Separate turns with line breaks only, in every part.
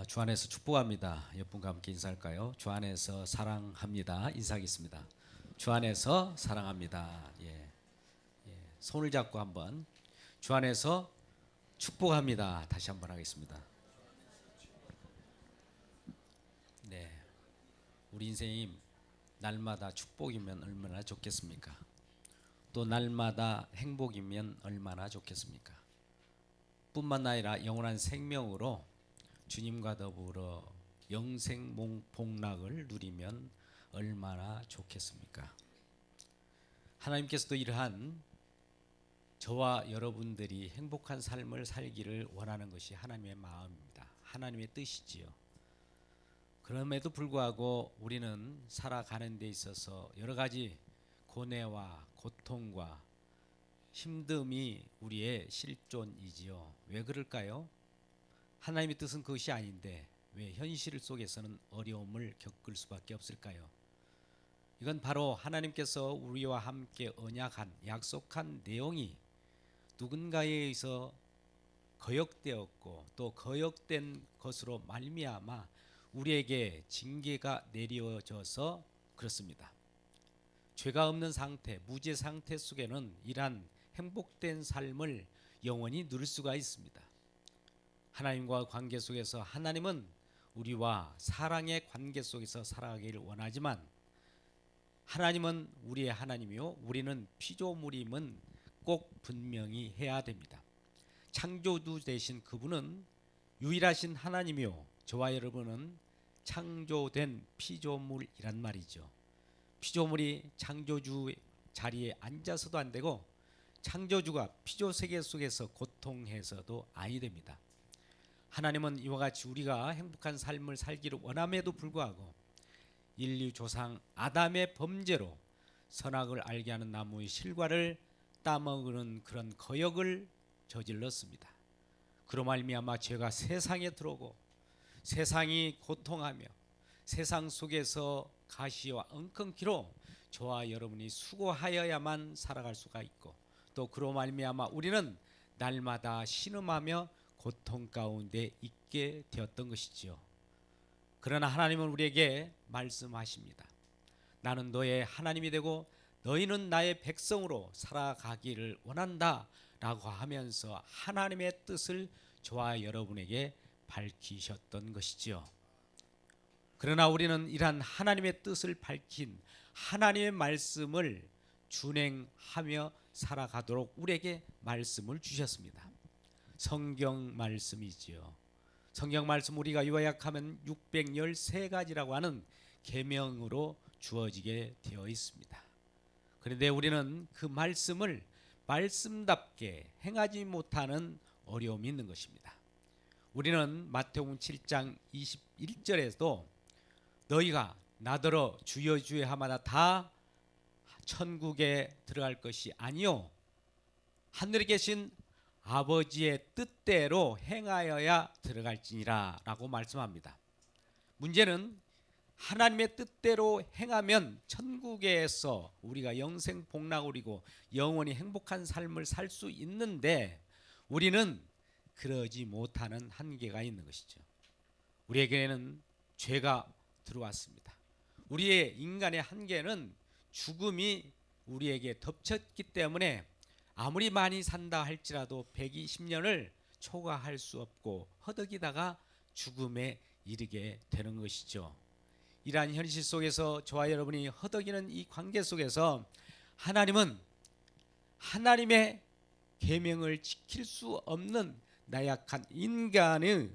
주 안에서 축복합니다. 옆분과 함께 인사할까요? 주 안에서 사랑합니다. 인사하겠습니다. 주 안에서 사랑합니다. 손을 잡고 한번 주 안에서 축복합니다. 다시 한번 하겠습니다. 네, 우리 인생이 날마다 축복이면 얼마나 좋겠습니까? 또 날마다 행복이면 얼마나 좋겠습니까? 뿐만 아니라 영원한 생명으로 주님과 더불어 영생 복락을 누리면 얼마나 좋겠습니까? 하나님께서도 이러한 저와 여러분들이 행복한 삶을 살기를 원하는 것이 하나님의 마음입니다. 하나님의 뜻이지요. 그럼에도 불구하고 우리는 살아가는 데 있어서 여러 가지 고뇌와 고통과 힘듦이 우리의 실존이지요. 왜 그럴까요? 하나님의 뜻은 그것이 아닌데 왜 현실 속에서는 어려움을 겪을 수밖에 없을까요? 이건 바로 하나님께서 우리와 함께 언약한 약속한 내용이 누군가에 의해서 거역되었고 또 거역된 것으로 말미암아 우리에게 징계가 내려져서 그렇습니다. 죄가 없는 상태, 무죄 상태 속에는 이러한 행복된 삶을 영원히 누릴 수가 있습니다. 하나님과 관계 속에서 하나님은 우리와 사랑의 관계 속에서 살아가기를 원하지만 하나님은 우리의 하나님이요 우리는 피조물임은 꼭 분명히 해야 됩니다. 창조주 되신 그분은 유일하신 하나님이요 저와 여러분은 창조된 피조물이란 말이죠. 피조물이 창조주 자리에 앉아서도 안 되고 창조주가 피조세계 속에서 고통해서도 아니 됩니다. 하나님은 이와 같이 우리가 행복한 삶을 살기를 원함에도 불구하고 인류 조상 아담의 범죄로 선악을 알게 하는 나무의 실과를 따먹는 그런 거역을 저질렀습니다. 그로 말미암아 죄가 세상에 들어오고 세상이 고통하며 세상 속에서 가시와 엉겅퀴로 저와 여러분이 수고하여야만 살아갈 수가 있고 또 그로 말미암아 우리는 날마다 신음하며 고통 가운데 있게 되었던 것이지요. 그러나 하나님은 우리에게 말씀하십니다. 나는 너의 하나님이 되고 너희는 나의 백성으로 살아가기를 원한다 라고 하면서 하나님의 뜻을 저와 여러분에게 밝히셨던 것이지요. 그러나 우리는 이러한 하나님의 뜻을 밝힌 하나님의 말씀을 준행하며 살아가도록 우리에게 말씀을 주셨습니다. 성경 말씀이지요. 성경 말씀 우리가 요약하면 613가지라고 하는 계명으로 주어지게 되어 있습니다. 그런데 우리는 그 말씀을 말씀답게 행하지 못하는 어려움이 있는 것입니다. 우리는 마태복음 7장 21절에도 너희가 나더러 주여 주여 하마다 다 천국에 들어갈 것이 아니요 하늘에 계신 아버지의 뜻대로 행하여야 들어갈지니라 라고 말씀합니다. 문제는 하나님의 뜻대로 행하면 천국에서 우리가 영생 복락을 이루고 영원히 행복한 삶을 살 수 있는데 우리는 그러지 못하는 한계가 있는 것이죠. 우리에게는 죄가 들어왔습니다. 우리의 인간의 한계는 죽음이 우리에게 덮쳤기 때문에 아무리 많이 산다 할지라도 120년을 초과할 수 없고 허덕이다가 죽음에 이르게 되는 것이죠. 이러한 현실 속에서 저와 여러분이 허덕이는 이 관계 속에서 하나님은 하나님의 계명을 지킬 수 없는 나약한 인간의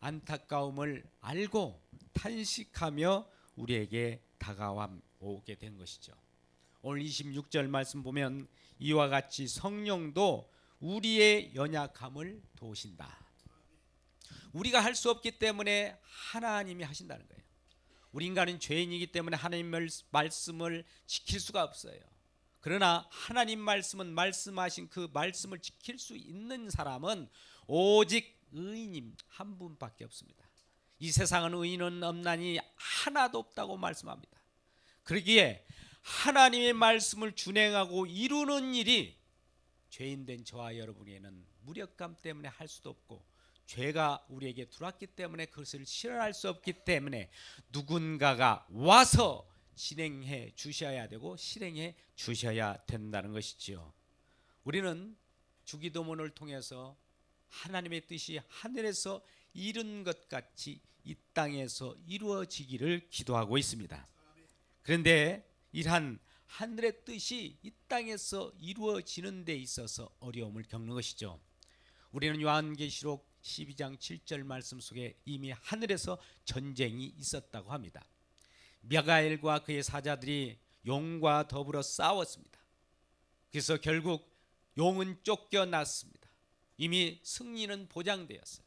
안타까움을 알고 탄식하며 우리에게 다가오게 된 것이죠. 오늘 26절 말씀 보면 이와 같이 성령도 우리의 연약함을 도우신다. 우리가 할 수 없기 때문에 하나님이 하신다는 거예요. 우리 인간은 죄인이기 때문에 하나님의 말씀을 지킬 수가 없어요. 그러나 하나님 말씀은 말씀하신 그 말씀을 지킬 수 있는 사람은 오직 의인님 한 분밖에 없습니다. 이 세상은 의인은 없나니 하나도 없다고 말씀합니다. 그러기에 하나님의 말씀을 준행하고 이루는 일이 죄인된 저와 여러분에게는 무력감 때문에 할 수도 없고 죄가 우리에게 들어왔기 때문에 그것을 실현할 수 없기 때문에 누군가가 와서 진행해 주셔야 되고 실행해 주셔야 된다는 것이지요. 우리는 주기도문을 통해서 하나님의 뜻이 하늘에서 이룬 것 같이 이 땅에서 이루어지기를 기도하고 있습니다. 그런데 이러한 하늘의 뜻이 이 땅에서 이루어지는 데 있어서 어려움을 겪는 것이죠. 우리는 요한계시록 12장 7절 말씀 속에 이미 하늘에서 전쟁이 있었다고 합니다. 미가엘과 그의 사자들이 용과 더불어 싸웠습니다. 그래서 결국 용은 쫓겨났습니다. 이미 승리는 보장되었어요.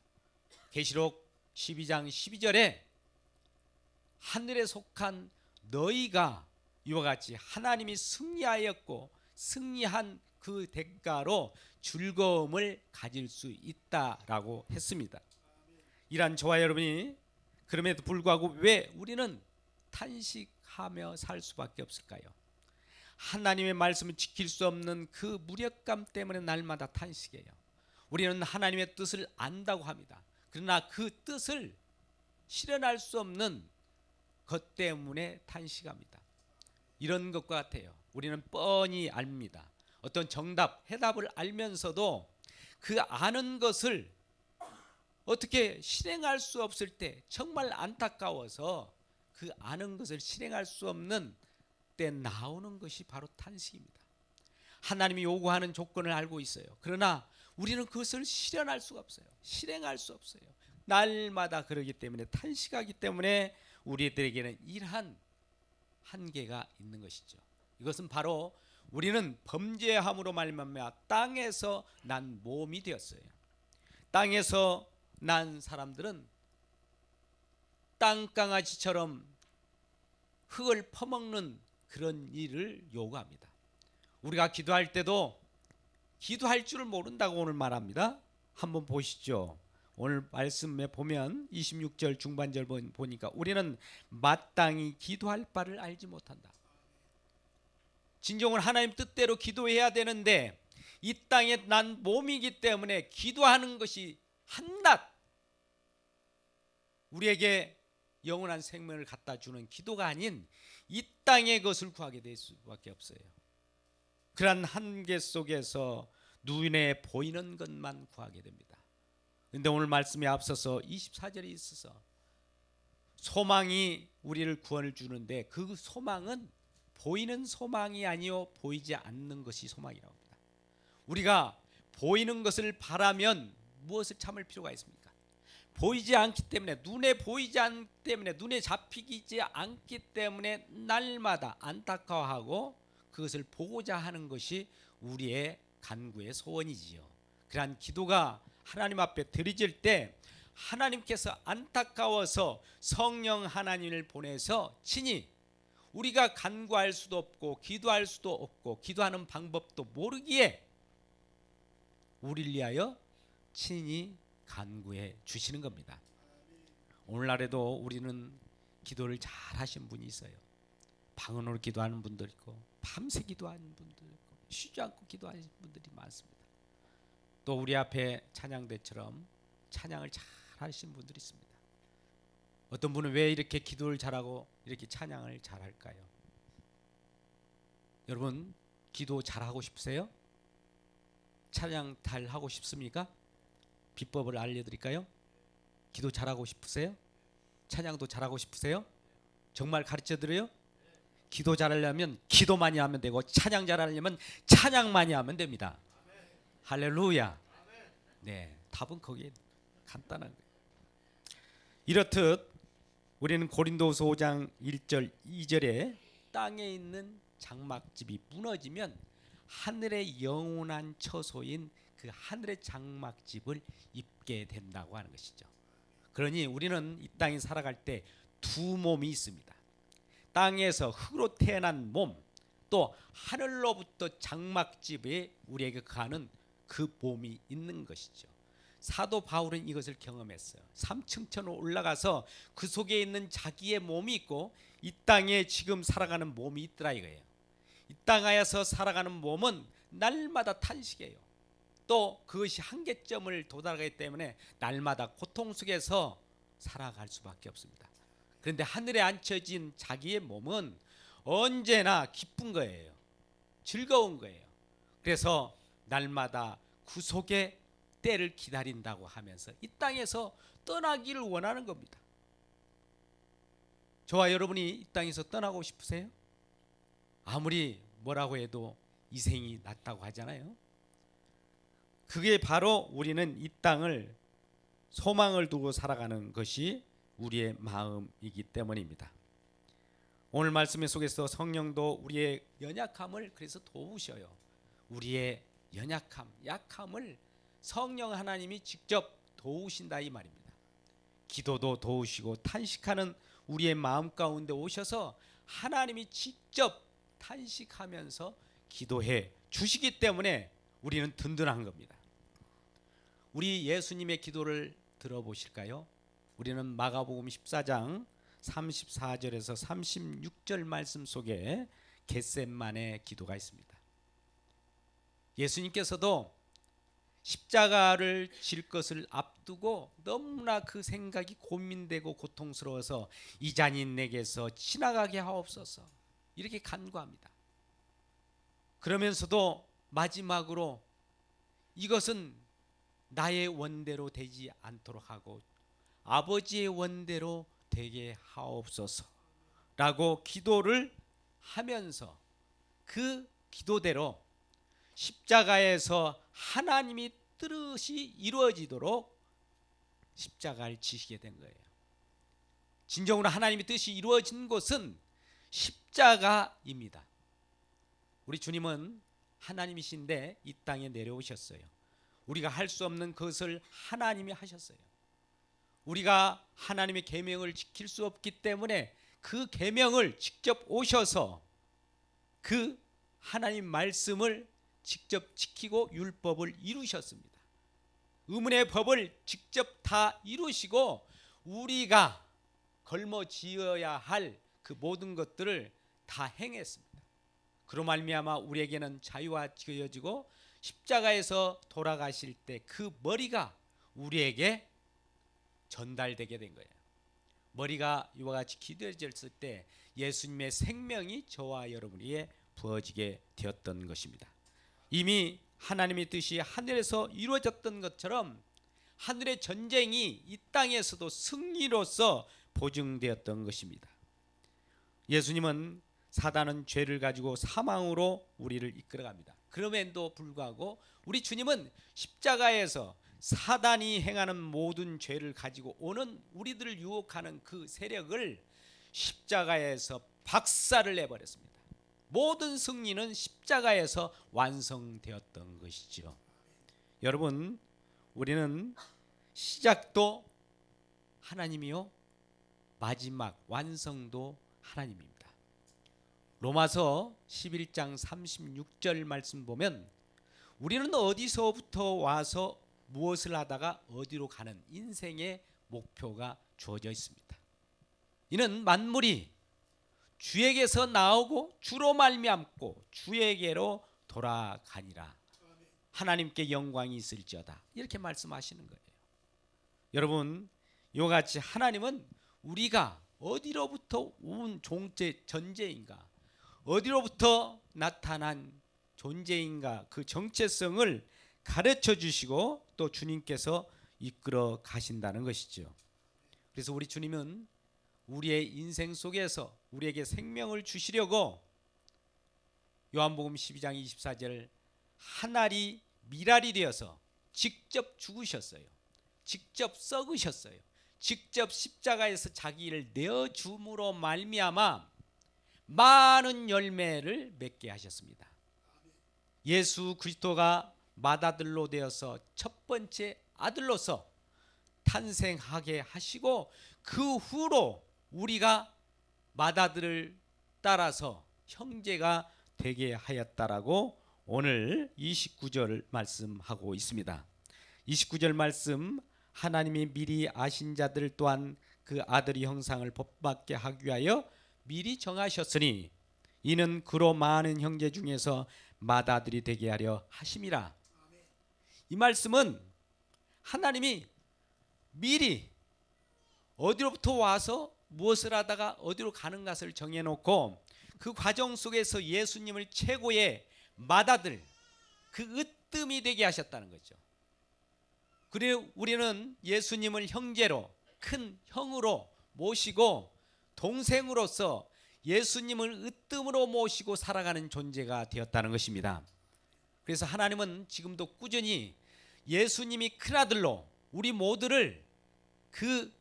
계시록 12장 12절에 하늘에 속한 너희가 이와 같이 하나님이 승리하였고 승리한 그 대가로 즐거움을 가질 수 있다라고 했습니다. 이란 저와 여러분이 그럼에도 불구하고 왜 우리는 탄식하며 살 수밖에 없을까요? 하나님의 말씀을 지킬 수 없는 그 무력감 때문에 날마다 탄식해요. 우리는 하나님의 뜻을 안다고 합니다. 그러나 그 뜻을 실현할 수 없는 것 때문에 탄식합니다. 이런 것과 같아요. 우리는 뻔히 압니다. 어떤 정답, 해답을 알면서도 그 아는 것을 어떻게 실행할 수 없을 때 정말 안타까워서 그 아는 것을 실행할 수 없는 때 나오는 것이 바로 탄식입니다. 하나님이 요구하는 조건을 알고 있어요. 그러나 우리는 그것을 실현할 수가 없어요. 실행할 수 없어요. 날마다 그러기 때문에 탄식하기 때문에 우리들에게는 이러한 한계가 있는 것이죠. 이것은 바로 우리는 범죄함으로 말미암아 땅에서 난 몸이 되었어요. 땅에서 난 사람들은 땅강아지처럼 흙을 퍼먹는 그런 일을 요구합니다. 우리가 기도할 때도 기도할 줄을 모른다고 오늘 말합니다. 한번 보시죠. 오늘 말씀에 보면 26절 중반절 보니까 우리는 마땅히 기도할 바를 알지 못한다. 진정은 하나님 뜻대로 기도해야 되는데 이 땅에 난 몸이기 때문에 기도하는 것이 한낱 우리에게 영원한 생명을 갖다 주는 기도가 아닌 이 땅의 것을 구하게 될 수밖에 없어요. 그러한 한계 속에서 눈에 보이는 것만 구하게 됩니다. 그런데 오늘 말씀에 앞서서 24절에 있어서 소망이 우리를 구원을 주는데 그 소망은 보이는 소망이 아니요 보이지 않는 것이 소망이라고 합니다. 우리가 보이는 것을 바라면 무엇을 참을 필요가 있습니까? 보이지 않기 때문에 눈에 보이지 않기 때문에 눈에 잡히지 않기 때문에 날마다 안타까워하고 그것을 보고자 하는 것이 우리의 간구의 소원이지요. 그러한 기도가 하나님 앞에 드려질 때 하나님께서 안타까워서 성령 하나님을 보내서 친히 우리가 간구할 수도 없고 기도할 수도 없고 기도하는 방법도 모르기에 우리를 위하여 친히 간구해 주시는 겁니다. 오늘날에도 우리는 기도를 잘 하신 분이 있어요. 방언으로 기도하는 분들 있고 밤새 기도하는 분들 있고 쉬지 않고 기도하는 분들이 많습니다. 또 우리 앞에 찬양대처럼 찬양을 잘 하시는 분들이 있습니다. 어떤 분은 왜 이렇게 기도를 잘하고 이렇게 찬양을 잘할까요? 여러분 기도 잘하고 싶으세요? 찬양 잘하고 싶습니까? 비법을 알려드릴까요? 기도 잘하고 싶으세요? 찬양도 잘하고 싶으세요? 정말 가르쳐드려요? 기도 잘하려면 기도 많이 하면 되고 찬양 잘하려면 찬양 많이 하면 됩니다. 할렐루야. 네, 답은 거기에 간단한 거예요. 이렇듯 우리는 고린도서 5장 1절 2절에 땅에 있는 장막집이 무너지면 하늘의 영원한 처소인 그 하늘의 장막집을 입게 된다고 하는 것이죠. 그러니 우리는 이 땅에 살아갈 때 두 몸이 있습니다. 땅에서 흙으로 태어난 몸, 또 하늘로부터 장막집에 우리에게 가는 그 몸이 있는 것이죠. 사도 바울은 이것을 경험했어요. 3층천으로 올라가서 그 속에 있는 자기의 몸이 있고 이 땅에 지금 살아가는 몸이 있더라 이거예요. 이 땅에서 살아가는 몸은 날마다 탄식해요. 또 그것이 한계점을 도달하기 때문에 날마다 고통 속에서 살아갈 수밖에 없습니다. 그런데 하늘에 앉혀진 자기의 몸은 언제나 기쁜 거예요. 즐거운 거예요. 그래서 날마다 구속의 때를 기다린다고 하면서 이 땅에서 떠나기를 원하는 겁니다. 저와 여러분이 이 땅에서 떠나고 싶으세요? 아무리 뭐라고 해도 이 생이 낫다고 하잖아요. 그게 바로 우리는 이 땅을 소망을 두고 살아가는 것이 우리의 마음이기 때문입니다. 오늘 말씀 속에서 성령도 우리의 연약함을 그래서 도우셔요. 우리의 연약함, 약함을 성령 하나님이 직접 도우신다 이 말입니다. 기도도 도우시고 탄식하는 우리의 마음 가운데 오셔서 하나님이 직접 탄식하면서 기도해 주시기 때문에 우리는 든든한 겁니다. 우리 예수님의 기도를 들어보실까요? 우리는 마가복음 14장 34절에서 36절 말씀 속에 겟셋만의 기도가 있습니다. 예수님께서도 십자가를 질 것을 앞두고 너무나 그 생각이 고민되고 고통스러워서 이 잔이 내게서 지나가게 하옵소서 이렇게 간구합니다. 그러면서도 마지막으로 이것은 나의 원대로 되지 않도록 하고 아버지의 원대로 되게 하옵소서 라고 기도를 하면서 그 기도대로 십자가에서 하나님이 뜻이 이루어지도록 십자가를 지시게 된 거예요. 진정으로 하나님의 뜻이 이루어진 곳은 십자가입니다. 우리 주님은 하나님이신데 이 땅에 내려오셨어요. 우리가 할 수 없는 것을 하나님이 하셨어요. 우리가 하나님의 계명을 지킬 수 없기 때문에 그 계명을 직접 오셔서 그 하나님 말씀을 직접 지키고 율법을 이루셨습니다. 의문의 법을 직접 다 이루시고 우리가 걸머지어야 할 그 모든 것들을 다 행했습니다. 그로 말미암아 우리에게는 자유가 지어지고 십자가에서 돌아가실 때 그 머리가 우리에게 전달되게 된 거예요. 머리가 이와 같이 기대어졌을 때 예수님의 생명이 저와 여러분에게 부어지게 되었던 것입니다. 이미 하나님의 뜻이 하늘에서 이루어졌던 것처럼 하늘의 전쟁이 이 땅에서도 승리로서 보증되었던 것입니다. 예수님은 사단은 죄를 가지고 사망으로 우리를 이끌어갑니다. 그럼에도 불구하고 우리 주님은 십자가에서 사단이 행하는 모든 죄를 가지고 오는 우리들을 유혹하는 그 세력을 십자가에서 박살을 내버렸습니다. 모든 승리는 십자가에서 완성되었던 것이죠. 여러분, 우리는 시작도 하나님이요 마지막 완성도 하나님입니다. 로마서 11장 36절 말씀 보면 우리는 어디서부터 와서 무엇을 하다가 어디로 가는 인생의 목표가 주어져 있습니다. 이는 만물이 주에게서 나오고 주로 말미암고 주에게로 돌아가니라. 하나님께 영광이 있을지어다. 이렇게 말씀하시는 거예요. 여러분, 이와 같이 하나님은 우리가 어디로부터 온 존재인가, 어디로부터 나타난 존재인가, 그 정체성을 가르쳐 주시고 또 주님께서 이끌어 가신다는 것이죠. 그래서 우리 주님은 우리의 인생 속에서 우리에게 생명을 주시려고 요한복음 12장 24절 한 알이 밀알이 되어서 직접 죽으셨어요. 직접 썩으셨어요. 직접 십자가에서 자기를 내어줌으로 말미암아 많은 열매를 맺게 하셨습니다. 예수 그리스도가 맏아들로 되어서 첫 번째 아들로서 탄생하게 하시고 그 후로 우리가 맏아들을 따라서 형제가 되게 하였다라고 오늘 29절 말씀하고 있습니다. 29절 말씀, 하나님이 미리 아신 자들 또한 그 아들의 형상을 본받게 하기 위하여 미리 정하셨으니 이는 그로 많은 형제 중에서 맏아들이 되게 하려 하심이라. 이 말씀은 하나님이 미리 어디로부터 와서 무엇을 하다가 어디로 가는 것을 정해놓고 그 과정 속에서 예수님을 최고의 맏아들, 그 으뜸이 되게 하셨다는 거죠. 그래 우리는 예수님을 형제로, 큰 형으로 모시고 동생으로서 예수님을 으뜸으로 모시고 살아가는 존재가 되었다는 것입니다. 그래서 하나님은 지금도 꾸준히 예수님이 큰아들로 우리 모두를 그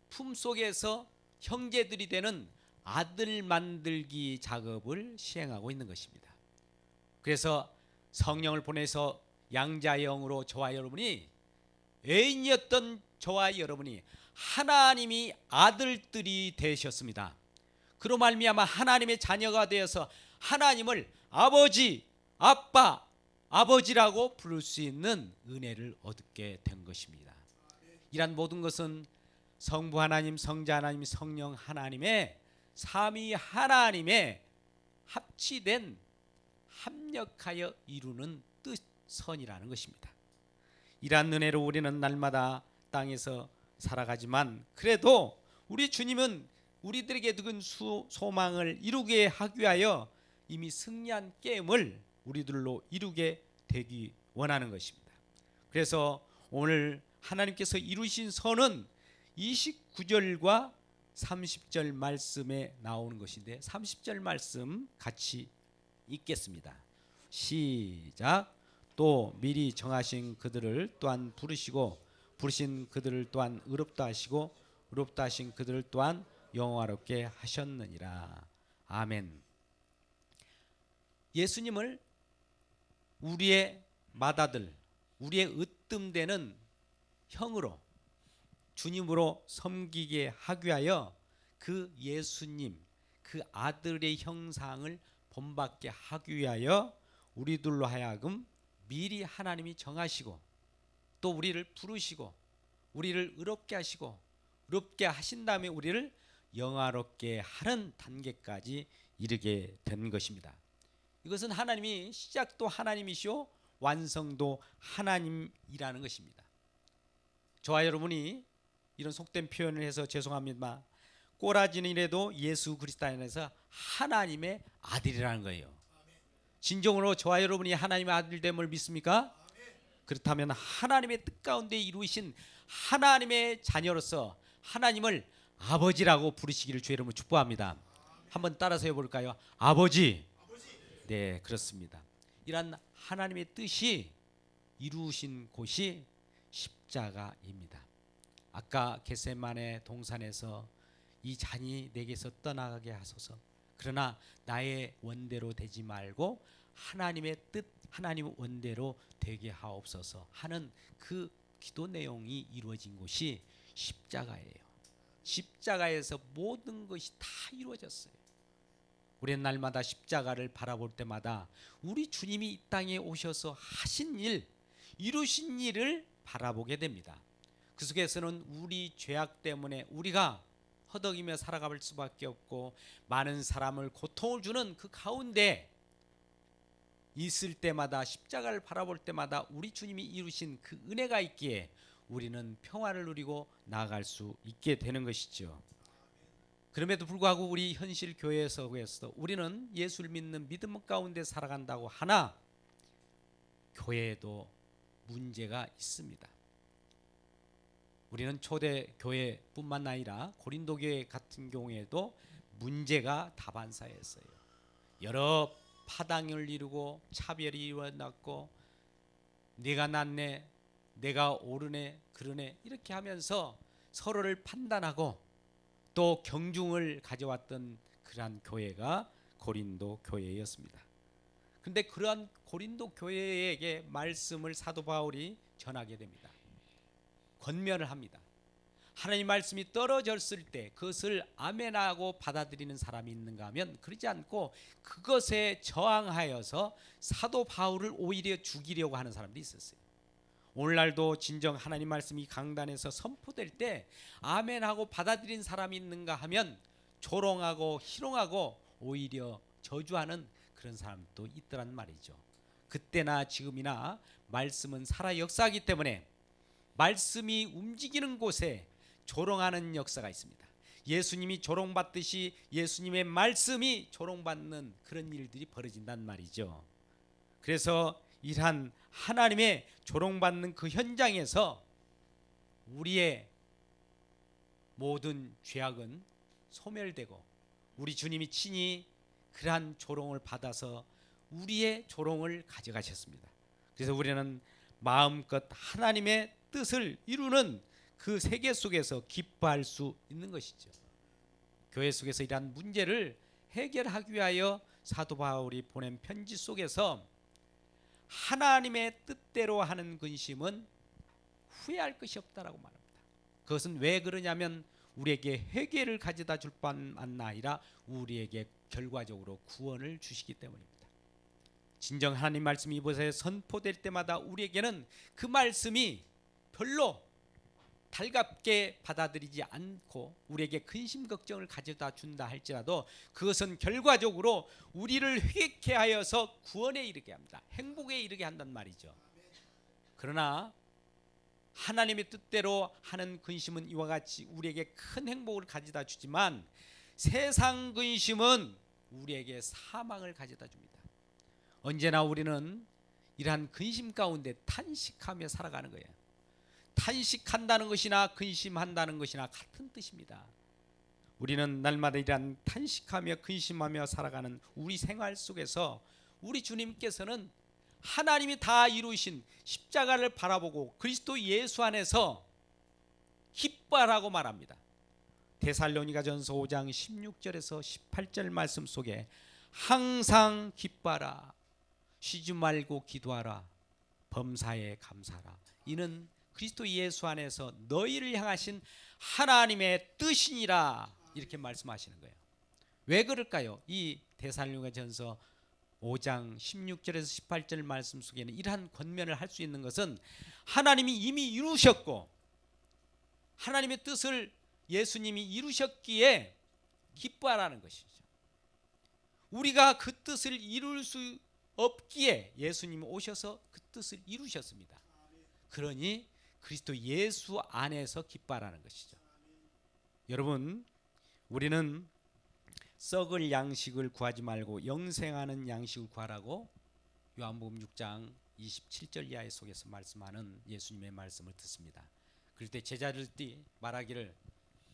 품속에서 형제들이 되는 아들 만들기 작업을 시행하고 있는 것입니다. 그래서 성령을 보내서 양자의 영으로 저와 여러분이, 애인이었던 저와 여러분이 하나님이 아들들이 되셨습니다. 그로 말미암아 하나님의 자녀가 되어서 하나님을 아버지, 아빠, 아버지라고 부를 수 있는 은혜를 얻게 된 것입니다. 이란 모든 것은 성부 하나님, 성자 하나님, 성령 하나님의 삼위 하나님의 합치된, 합력하여 이루는 뜻선이라는 것입니다. 이러한 은혜로 우리는 날마다 땅에서 살아가지만 그래도 우리 주님은 우리들에게 든 소망을 이루게 하기 위하여 이미 승리한 게임을 우리들로 이루게 되기 원하는 것입니다. 그래서 오늘 하나님께서 이루신 선은 29절과 30절 말씀에 나오는 것인데 30절 말씀 같이 읽겠습니다. 시작. 또 미리 정하신 그들을 또한 부르시고 부르신 그들을 또한 의롭다 하시고 의롭다 하신 그들을 또한 영화롭게 하셨느니라. 아멘. 예수님을 우리의 맏아들, 우리의 으뜸되는 형으로, 주님으로 섬기게 하기 위하여 그 예수님, 그 아들의 형상을 본받게 하기 위하여 우리들로 하여금 미리 하나님이 정하시고 또 우리를 부르시고 우리를 의롭게 하시고 의롭게 하신 다음에 우리를 영화롭게 하는 단계까지 이르게 된 것입니다. 이것은 하나님이 시작도 하나님이시오 완성도 하나님이라는 것입니다. 저와 여러분이 이런 속된 표현을 해서 죄송합니다. 꼬라지는이라도 예수 그리스도 안에서 하나님의 아들이라는 거예요. 진정으로 저와 여러분이 하나님의 아들됨을 믿습니까? 그렇다면 하나님의 뜻 가운데 이루신 하나님의 자녀로서 하나님을 아버지라고 부르시기를 주의 이름으로 축복합니다. 한번 따라서 해볼까요? 아버지. 네, 그렇습니다. 이런 하나님의 뜻이 이루신 곳이 십자가입니다. 아까 겟세마네 동산에서 이 잔이 내게서 떠나가게 하소서, 그러나 나의 원대로 되지 말고 하나님의 뜻, 하나님의 원대로 되게 하옵소서 하는 그 기도 내용이 이루어진 곳이 십자가예요. 십자가에서 모든 것이 다 이루어졌어요. 우리는 날마다 십자가를 바라볼 때마다 우리 주님이 이 땅에 오셔서 하신 일, 이루신 일을 바라보게 됩니다. 그 속에서는 우리 죄악 때문에 우리가 허덕이며 살아갈 수밖에 없고 많은 사람을 고통을 주는 그 가운데 있을 때마다, 십자가를 바라볼 때마다 우리 주님이 이루신 그 은혜가 있기에 우리는 평화를 누리고 나아갈 수 있게 되는 것이죠. 그럼에도 불구하고 우리 현실 교회에서 우리는 예수를 믿는 믿음 가운데 살아간다고 하나 교회에도 문제가 있습니다. 우리는 초대 교회뿐만 아니라 고린도 교회 같은 경우에도 문제가 다반사였어요. 여러 파당을 이루고 차별이 일어났고 네가 낫네, 내가 옳으네, 그러네 이렇게 하면서 서로를 판단하고 또 경중을 가져왔던 그러한 교회가 고린도 교회였습니다. 그런데 그러한 고린도 교회에게 말씀을 사도 바울이 전하게 됩니다. 권면을 합니다. 하나님 말씀이 떨어졌을 때 그것을 아멘하고 받아들이는 사람이 있는가 하면 그러지 않고 그것에 저항하여서 사도 바울을 오히려 죽이려고 하는 사람들이 있었어요. 오늘날도 진정 하나님 말씀이 강단에서 선포될 때 아멘하고 받아들인 사람이 있는가 하면 조롱하고 희롱하고 오히려 저주하는 그런 사람도 있더란 말이죠. 그때나 지금이나 말씀은 살아 역사하기 때문에 말씀이 움직이는 곳에 조롱하는 역사가 있습니다. 예수님이 조롱받듯이 예수님의 말씀이 조롱받는 그런 일들이 벌어진단 말이죠. 그래서 이러한 하나님의 조롱받는 그 현장에서 우리의 모든 죄악은 소멸되고 우리 주님이 친히 그러한 조롱을 받아서 우리의 조롱을 가져가셨습니다. 그래서 우리는 마음껏 하나님의 뜻을 이루는 그 세계 속에서 기뻐할 수 있는 것이죠. 교회 속에서 이러한 문제를 해결하기 위하여 사도 바울이 보낸 편지 속에서 하나님의 뜻대로 하는 근심은 후회할 것이 없다라고 말합니다. 그것은 왜 그러냐면 우리에게 회개를 가져다 줄 뿐만 아니라 우리에게 결과적으로 구원을 주시기 때문입니다. 진정 하나님 말씀이 이곳에 선포될 때마다 우리에게는 그 말씀이 별로 달갑게 받아들이지 않고 우리에게 근심 걱정을 가져다 준다 할지라도 그것은 결과적으로 우리를 회개케 하여서 구원에 이르게 합니다. 행복에 이르게 한단 말이죠. 그러나 하나님의 뜻대로 하는 근심은 이와 같이 우리에게 큰 행복을 가져다 주지만 세상 근심은 우리에게 사망을 가져다 줍니다. 언제나 우리는 이러한 근심 가운데 탄식하며 살아가는 거예요. 탄식한다는 것이나 근심한다는 것이나 같은 뜻입니다. 우리는 날마다 이러한 탄식하며 근심하며 살아가는 우리 생활 속에서 우리 주님께서는 하나님이 다 이루신 십자가를 바라보고 그리스도 예수 안에서 기뻐하라고 말합니다. 데살로니가전서 5장 16절에서 18절 말씀 속에 항상 기뻐하라, 쉬지 말고 기도하라, 범사에 감사하라. 이는 그리스도 예수 안에서 너희를 향하신 하나님의 뜻이니라 이렇게 말씀하시는 거예요. 왜 그럴까요? 이 데살로니가전서 5장 16절에서 18절 말씀 속에는 이러한 권면을 할 수 있는 것은 하나님이 이미 이루셨고 하나님의 뜻을 예수님이 이루셨기에 기뻐하라는 것이죠. 우리가 그 뜻을 이룰 수 없기에 예수님이 오셔서 그 뜻을 이루셨습니다. 그러니 그리스도 예수 안에서 기뻐하라는 것이죠. 여러분, 우리는 썩을 양식을 구하지 말고 영생하는 양식을 구하라고 요한복음 6장 27절 이하의 속에서 말씀하는 예수님의 말씀을 듣습니다. 그럴 때 제자들이 말하기를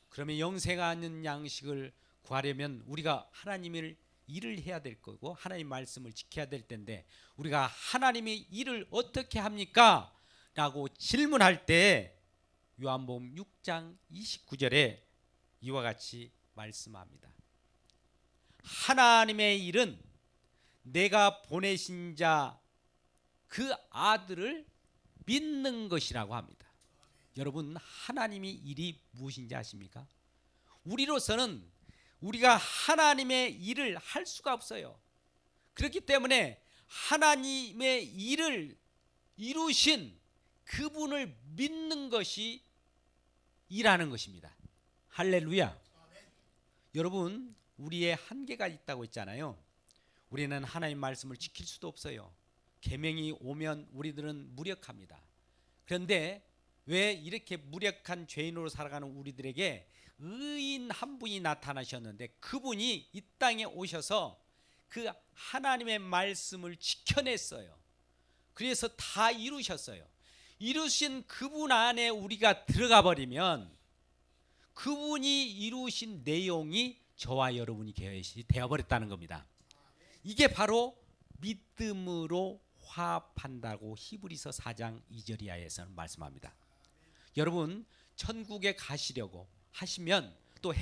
그러면 영생하는 양식을 구하려면 우리가 하나님을 일을 해야 될 거고 하나님 말씀을 지켜야 될 텐데 우리가 하나님의 일을 어떻게 합니까? 라고 질문할 때 요한복음 6장 29절에 이와 같이 말씀합니다. 하나님의 일은 내가 보내신 자 그 아들을 믿는 것이라고 합니다. 여러분, 하나님의 일이 무엇인지 아십니까? 우리로서는 우리가 하나님의 일을 할 수가 없어요. 그렇기 때문에 하나님의 일을 이루신 그분을 믿는 것이 일하는 것입니다. 할렐루야. 여러분, 우리의 한계가 있다고 했잖아요. 우리는 하나님 말씀을 지킬 수도 없어요. 계명이 오면 우리들은 무력합니다. 그런데 왜 이렇게 무력한 죄인으로 살아가는 우리들에게 의인 한 분이 나타나셨는데 그분이 이 땅에 오셔서 그 하나님의 말씀을 지켜냈어요. 그래서 다 이루셨어요. 이루신 그분 안에 우리가 들어가 버리면 그분이 이루신 내용이 저와 여러분이 되어버렸다는 겁니다. 이게 바로 믿음으로 화합한다고 히브리서 4장 2절 이하에서는 말씀합니다. 여러분, 천국에 가시려고 하시면 또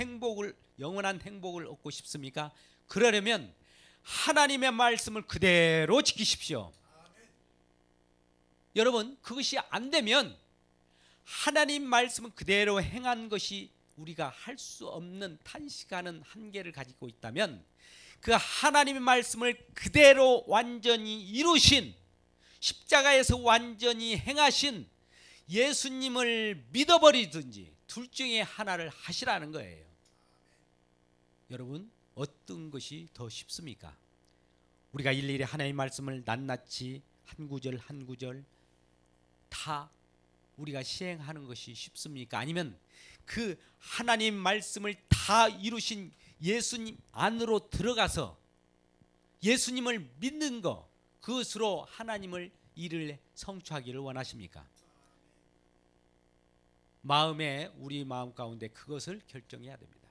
영원한 행복을 얻고 싶습니까? 그러려면 하나님의 말씀을 그대로 지키십시오. 여러분, 그것이 안 되면 하나님 말씀을 그대로 행한 것이 우리가 할 수 없는 탄식하는 한계를 가지고 있다면 그 하나님의 말씀을 그대로 완전히 이루신 십자가에서 완전히 행하신 예수님을 믿어버리든지 둘 중에 하나를 하시라는 거예요. 여러분, 어떤 것이 더 쉽습니까? 우리가 일일이 하나님의 말씀을 낱낱이 한 구절 한 구절 다 우리가 시행하는 것이 쉽습니까? 아니면 그 하나님 말씀을 다 이루신 예수님 안으로 들어가서 예수님을 믿는 것, 그것으로 하나님을 일을 성취하기를 원하십니까? 우리 마음 가운데 그것을 결정해야 됩니다.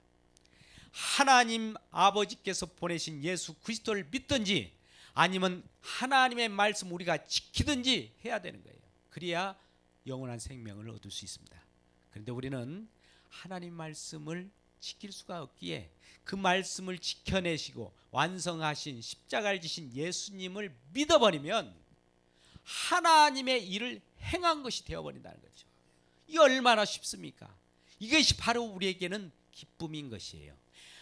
하나님 아버지께서 보내신 예수 그리스도를 믿든지 아니면 하나님의 말씀 우리가 지키든지 해야 되는 거예요. 그래야 영원한 생명을 얻을 수 있습니다. 그런데 우리는 하나님 말씀을 지킬 수가 없기에 그 말씀을 지켜내시고 완성하신 십자가를 지신 예수님을 믿어버리면 하나님의 일을 행한 것이 되어버린다는 거죠. 이게 얼마나 쉽습니까? 이것이 바로 우리에게는 기쁨인 것이에요.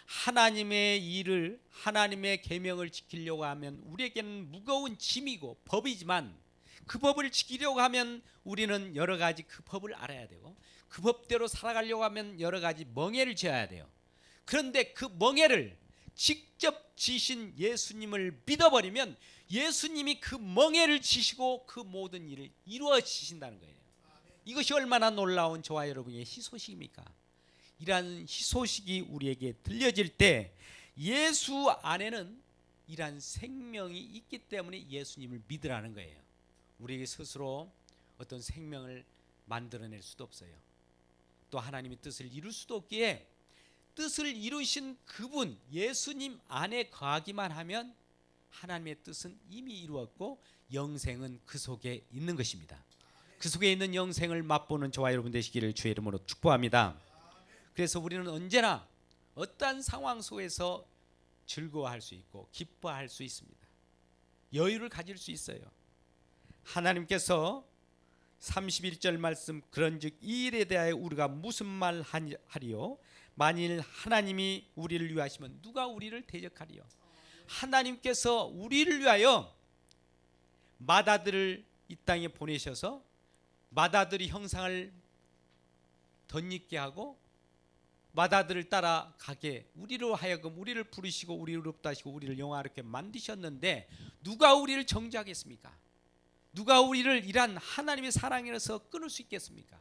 하나님의 일을, 하나님의 계명을 지키려고 하면 우리에게는 무거운 짐이고 법이지만 그 법을 지키려고 하면 우리는 여러 가지 그 법을 알아야 되고 그 법대로 살아가려고 하면 여러 가지 멍에를 지어야 돼요. 그런데 그 멍에를 직접 지신 예수님을 믿어버리면 예수님이 그 멍에를 지시고 그 모든 일을 이루어 지신다는 거예요. 이것이 얼마나 놀라운 저와 여러분의 희소식입니까? 이러한 희소식이 우리에게 들려질 때 예수 안에는 이러한 생명이 있기 때문에 예수님을 믿으라는 거예요. 우리 스스로 어떤 생명을 만들어낼 수도 없어요. 또 하나님의 뜻을 이룰 수도 없기에 뜻을 이루신 그분 예수님 안에 거하기만 하면 하나님의 뜻은 이미 이루었고 영생은 그 속에 있는 것입니다. 그 속에 있는 영생을 맛보는 저와 여러분 되시기를 주의 이름으로 축복합니다. 그래서 우리는 언제나 어떠한 상황 속에서 즐거워할 수 있고 기뻐할 수 있습니다. 여유를 가질 수 있어요. 하나님께서 31절 말씀 그런즉 이 일에 대하여 우리가 무슨 말 하리요? 만일 하나님이 우리를 위하시면 누가 우리를 대적하리요? 하나님께서 우리를 위하여 마다들을 이 땅에 보내셔서 마다들이 형상을 덧입게 하고 마다들을 따라가게 우리로 하여금 우리를 부르시고 우리를 의롭다 하시고 우리를 영화롭게 만드셨는데 누가 우리를 정죄하겠습니까? 누가 우리를 이란 하나님의 사랑에서 끊을 수 있겠습니까?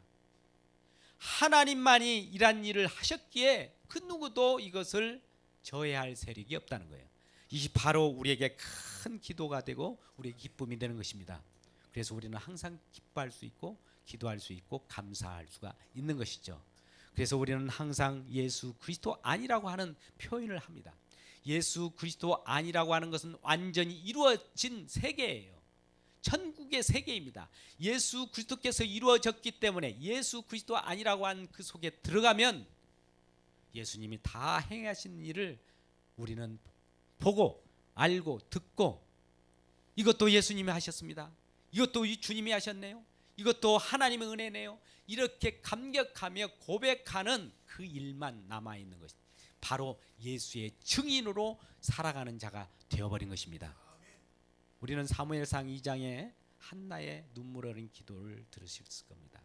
하나님만이 이란 일을 하셨기에 그 누구도 이것을 저해할 세력이 없다는 거예요. 이것이 바로 우리에게 큰 기도가 되고 우리의 기쁨이 되는 것입니다. 그래서 우리는 항상 기뻐할 수 있고 기도할 수 있고 감사할 수가 있는 것이죠. 그래서 우리는 항상 예수 그리스도 아니라고 하는 표현을 합니다. 예수 그리스도 아니라고 하는 것은 완전히 이루어진 세계예요. 천국의 세계입니다. 예수 그리스도께서 이루어졌기 때문에 예수 그리스도 아니라고 한 그 속에 들어가면 예수님이 다 행하신 일을 우리는 보고 알고 듣고 이것도 예수님이 하셨습니다. 이것도 주님이 하셨네요. 이것도 하나님의 은혜네요. 이렇게 감격하며 고백하는 그 일만 남아있는 것이 바로 예수의 증인으로 살아가는 자가 되어버린 것입니다. 우리는 사무엘상 2장에 한나의 눈물 어린 기도를 들으셨을 겁니다.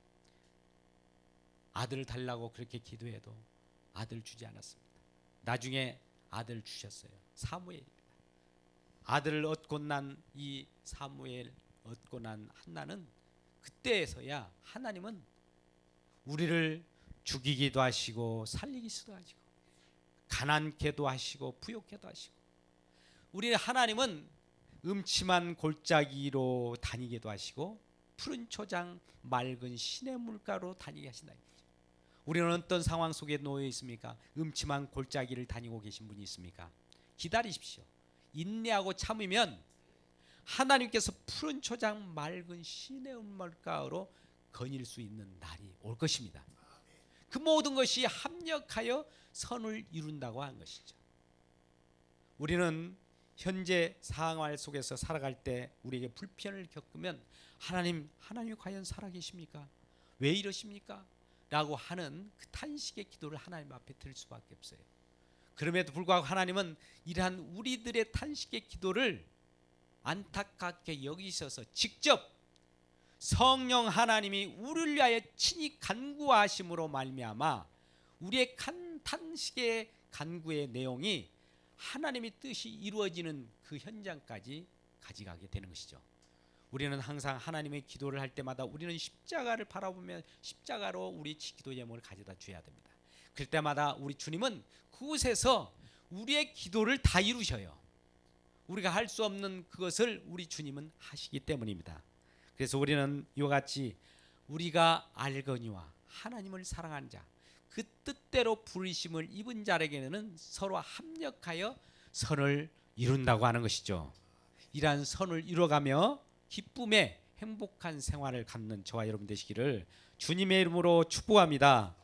아들을 달라고 그렇게 기도해도 아들 주지 않았습니다. 나중에 아들 주셨어요. 사무엘입니다. 아들을 얻고 난 이 사무엘 얻고 난 한나는 그때에서야 하나님은 우리를 죽이기도 하시고 살리기도 하시고 가난케도 하시고 부욕케도 하시고 우리 하나님은 음침한 골짜기로 다니게도 하시고 푸른 초장 맑은 시냇물가로 다니게 하신다. 우리는 어떤 상황 속에 놓여 있습니까? 음침한 골짜기를 다니고 계신 분이 있습니까? 기다리십시오. 인내하고 참으면 하나님께서 푸른 초장 맑은 시냇물가로 거닐 수 있는 날이 올 것입니다. 그 모든 것이 합력하여 선을 이룬다고 한 것이죠. 우리는 현재 상황 속에서 살아갈 때 우리에게 불편을 겪으면 하나님이 과연 살아계십니까? 왜 이러십니까? 라고 하는 그 탄식의 기도를 하나님 앞에 드릴 수밖에 없어요. 그럼에도 불구하고 하나님은 이러한 우리들의 탄식의 기도를 안타깝게 여기셔서 직접 성령 하나님이 우리를 위하여 친히 간구하심으로 말미암아 우리의 탄식의 간구의 내용이 하나님의 뜻이 이루어지는 그 현장까지 가져가게 되는 것이죠. 우리는 항상 하나님의 기도를 할 때마다 우리는 십자가를 바라보며 십자가로 우리 기도 제목을 가져다 줘야 됩니다. 그럴 때마다 우리 주님은 그곳에서 우리의 기도를 다 이루셔요. 우리가 할 수 없는 그것을 우리 주님은 하시기 때문입니다. 그래서 우리는 이와 같이 우리가 알거니와 하나님을 사랑하는 자, 그 뜻대로 부르심을 입은 자에게는 서로 합력하여 선을 이룬다고 하는 것이죠. 이러한 선을 이뤄가며 기쁨에 행복한 생활을 갖는 저와 여러분 되시기를 주님의 이름으로 축복합니다.